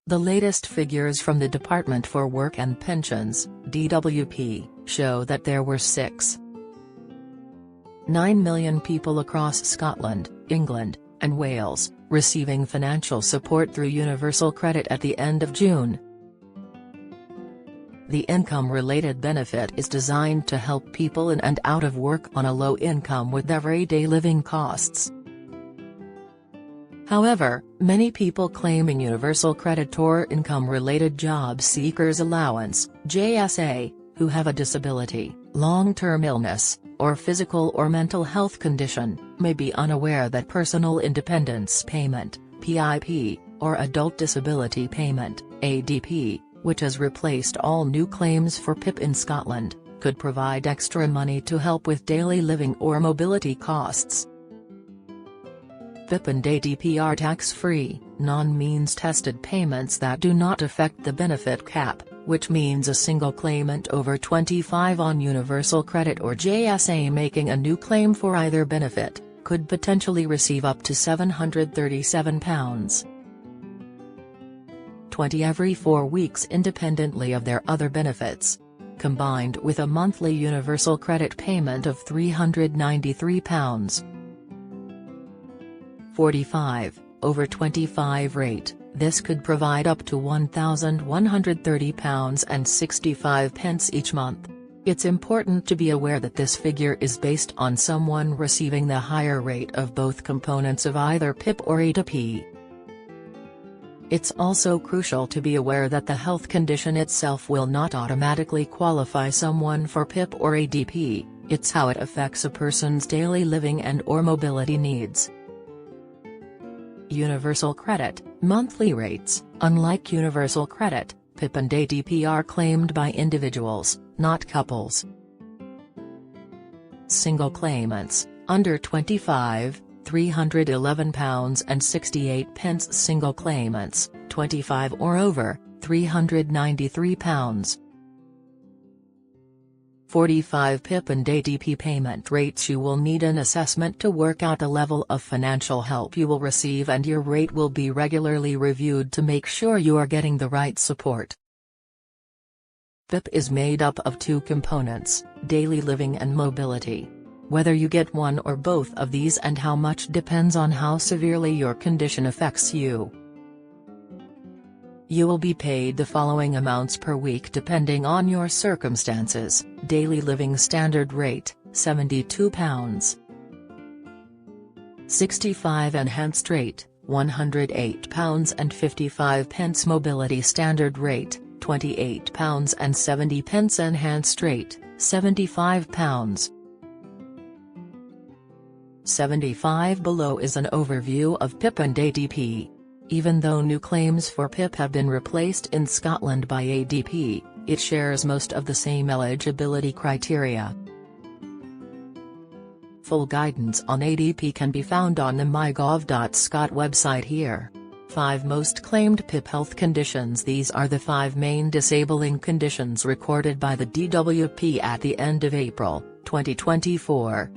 The latest figures from the Department for Work and Pensions, DWP, show that there were 6.9 million people across Scotland, England, and Wales, receiving financial support through Universal Credit at the end of June. The income-related benefit is designed to help people in and out of work on a low income with everyday living costs. However, many people claiming Universal Credit or Income-Related Job Seekers Allowance, JSA, who have a disability, long-term illness, or physical or mental health condition, may be unaware that Personal Independence Payment, PIP, or Adult Disability Payment, ADP, which has replaced all new claims for PIP in Scotland, could provide extra money to help with daily living or mobility costs. PIP and ADP are tax-free, non-means-tested payments that do not affect the benefit cap, which means a single claimant over 25 on Universal Credit or JSA making a new claim for either benefit, could potentially receive up to £737.20 every 4 weeks independently of their other benefits. Combined with a monthly Universal Credit payment of £393.45, over 25 rate, this could provide up to £1,130.65 each month. It's important to be aware that this figure is based on someone receiving the higher rate of both components of either PIP or ADP. It's also crucial to be aware that the health condition itself will not automatically qualify someone for PIP or ADP, it's how it affects a person's daily living and/or mobility needs. Universal Credit, monthly rates. Unlike Universal Credit, PIP and ADP are claimed by individuals, not couples. Single claimants, under 25, £311.68. Single claimants, 25 or over, £393.45. PIP and ADP payment rates. You will need an assessment to work out the level of financial help you will receive, and your rate will be regularly reviewed to make sure you are getting the right support. PIP is made up of two components, daily living and mobility. Whether you get one or both of these and how much depends on how severely your condition affects you. You will be paid the following amounts per week depending on your circumstances. Daily living standard rate, £72. 65 enhanced rate, £108.55. Mobility standard rate, £28.70. Enhanced rate, £75. 75 below is an overview of PIP and ADP. Even though new claims for PIP have been replaced in Scotland by ADP, it shares most of the same eligibility criteria. Full guidance on ADP can be found on the mygov.scot website here. 5 most claimed PIP health conditions. These are the 5 main disabling conditions recorded by the DWP at the end of April, 2024.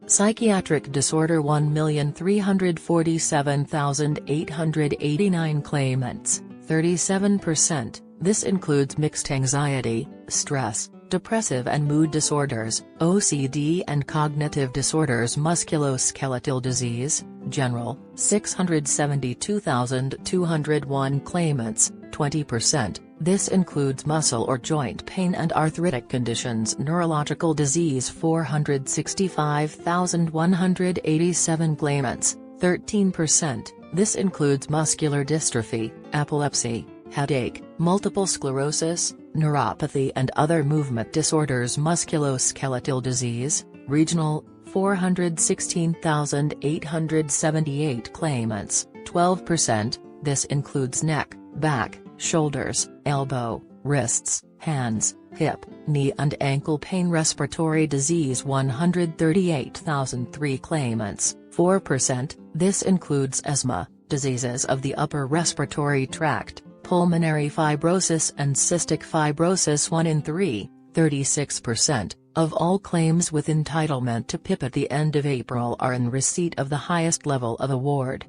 Psychiatric disorder, 1,347,889 claimants, 37%. This includes mixed anxiety, stress, depressive and mood disorders, OCD and cognitive disorders. Musculoskeletal disease, general, 672,201 claimants, 20%. This includes muscle or joint pain and arthritic conditions. Neurological disease, 465,187 claimants, 13%. This includes muscular dystrophy, epilepsy, headache, multiple sclerosis, neuropathy and other movement disorders. Musculoskeletal disease, regional, 416,878 claimants, 12%. This includes neck, back, shoulders, elbow, wrists, hands, hip, knee and ankle pain. Respiratory disease, 138,003 claimants, 4%. This includes asthma, diseases of the upper respiratory tract, pulmonary fibrosis and cystic fibrosis. 1 in 3, 36%, of all claims with entitlement to PIP at the end of April are in receipt of the highest level of award.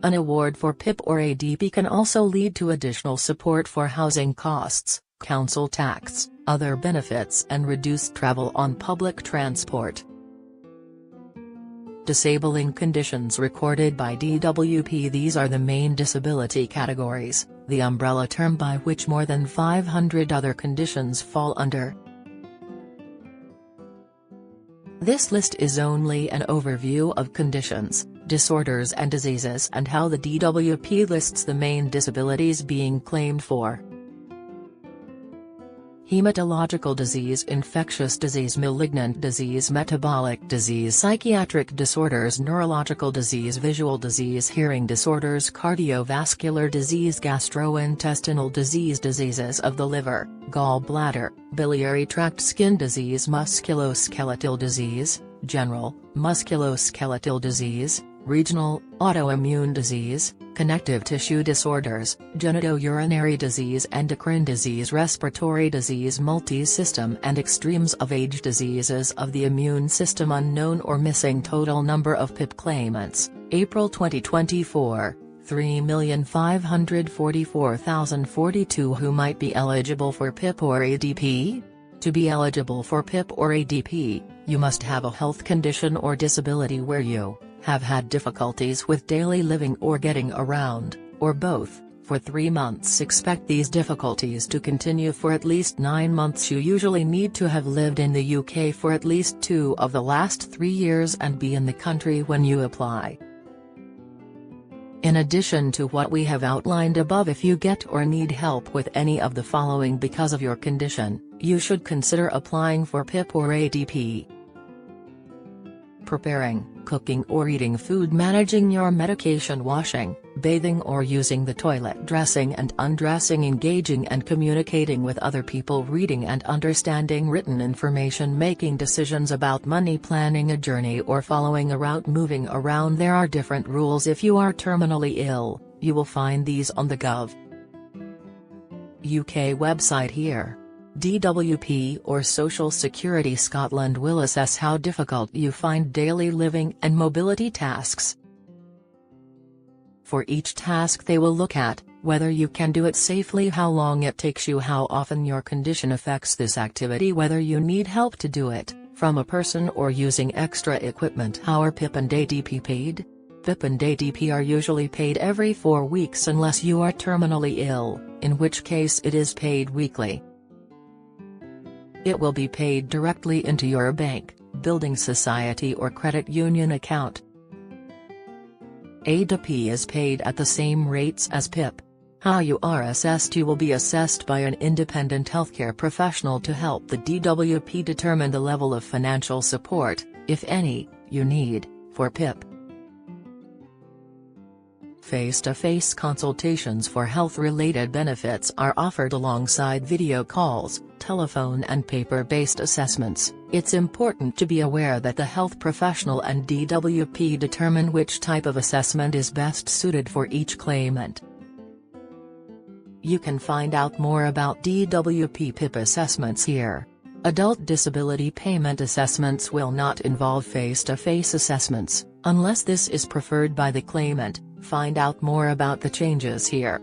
An award for PIP or ADP can also lead to additional support for housing costs, council tax, other benefits and reduced travel on public transport. Disabling conditions recorded by DWP. These are the main disability categories, the umbrella term by which more than 500 other conditions fall under. This list is only an overview of conditions, disorders and diseases and how the DWP lists the main disabilities being claimed for. Hematological disease, infectious disease, malignant disease, metabolic disease, psychiatric disorders, neurological disease, visual disease, hearing disorders, cardiovascular disease, gastrointestinal disease, diseases of the liver, gallbladder, biliary tract, skin disease, musculoskeletal disease, general, musculoskeletal disease, regional, autoimmune disease, connective tissue disorders, genitourinary disease, endocrine disease, respiratory disease, multi-system and extremes of age, diseases of the immune system, unknown or missing. Total number of PIP claimants, April 2024, 3,544,042 who might be eligible for PIP or ADP? To be eligible for PIP or ADP, you must have a health condition or disability where you have had difficulties with daily living or getting around, or both, for 3 months. Expect these difficulties to continue for at least 9 months. You usually need to have lived in the UK for at least 2 of the last 3 years and be in the country when you apply. In addition to what we have outlined above, if you get or need help with any of the following because of your condition, you should consider applying for PIP or ADP. Preparing, cooking or eating food, managing your medication, washing, bathing or using the toilet, dressing and undressing, engaging and communicating with other people, reading and understanding written information, making decisions about money, planning a journey or following a route, moving around. There are different rules. If you are terminally ill, you will find these on the Gov. UK website here. DWP or Social Security Scotland will assess how difficult you find daily living and mobility tasks. For each task they will look at whether you can do it safely, how long it takes you, how often your condition affects this activity, whether you need help to do it, from a person or using extra equipment. How are PIP and ADP paid? PIP and ADP are usually paid every 4 weeks unless you are terminally ill, in which case it is paid weekly. It will be paid directly into your bank, building society or credit union account. ADP is paid at the same rates as PIP. How you are assessed: you will be assessed by an independent healthcare professional to help the DWP determine the level of financial support, if any, you need, for PIP. Face-to-face consultations for health-related benefits are offered alongside video calls, telephone and paper-based assessments. It's important to be aware that the health professional and DWP determine which type of assessment is best suited for each claimant. You can find out more about DWP PIP assessments here. Adult disability payment assessments will not involve face-to-face assessments, unless this is preferred by the claimant. Find out more about the changes here.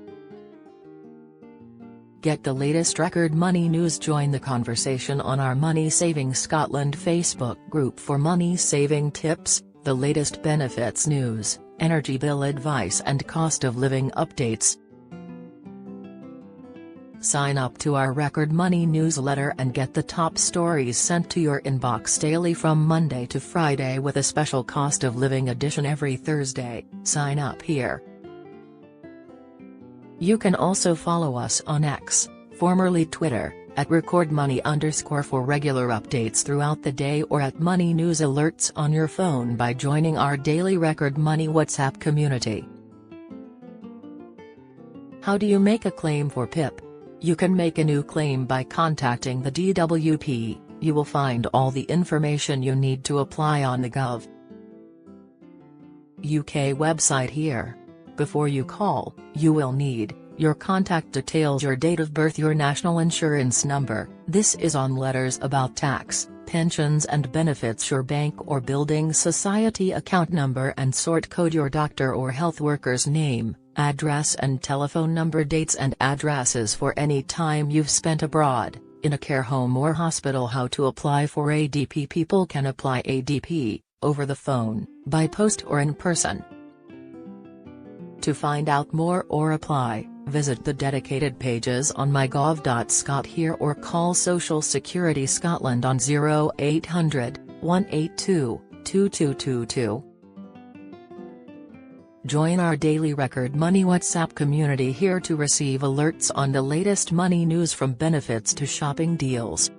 Get the latest Record Money news. Join the conversation on our Money Saving Scotland Facebook group for money saving tips, the latest benefits news, energy bill advice and cost of living updates. Sign up to our Record Money newsletter and get the top stories sent to your inbox daily from Monday to Friday, with a special cost of living edition every Thursday. Sign up here. You can also follow us on X, formerly Twitter, at @RecordMoney_ for regular updates throughout the day, or at Money News alerts on your phone by joining our daily Record Money WhatsApp community. How do you make a claim for PIP? You can make a new claim by contacting the DWP. You will find all the information you need to apply on the Gov. UK website here. Before you call, you will need your contact details, your date of birth, your national insurance number. This is on letters about tax, pensions and benefits your bank or building society account number and sort code your doctor or health worker's name, address and telephone number, dates and addresses for any time you've spent abroad, in a care home or hospital. How to apply for ADP. People can apply ADP over the phone, by post or in person. To find out more or apply, visit the dedicated pages on mygov.scot here or call Social Security Scotland on 0800 182 2222. Join our daily Record Money WhatsApp community here to receive alerts on the latest money news, from benefits to shopping deals.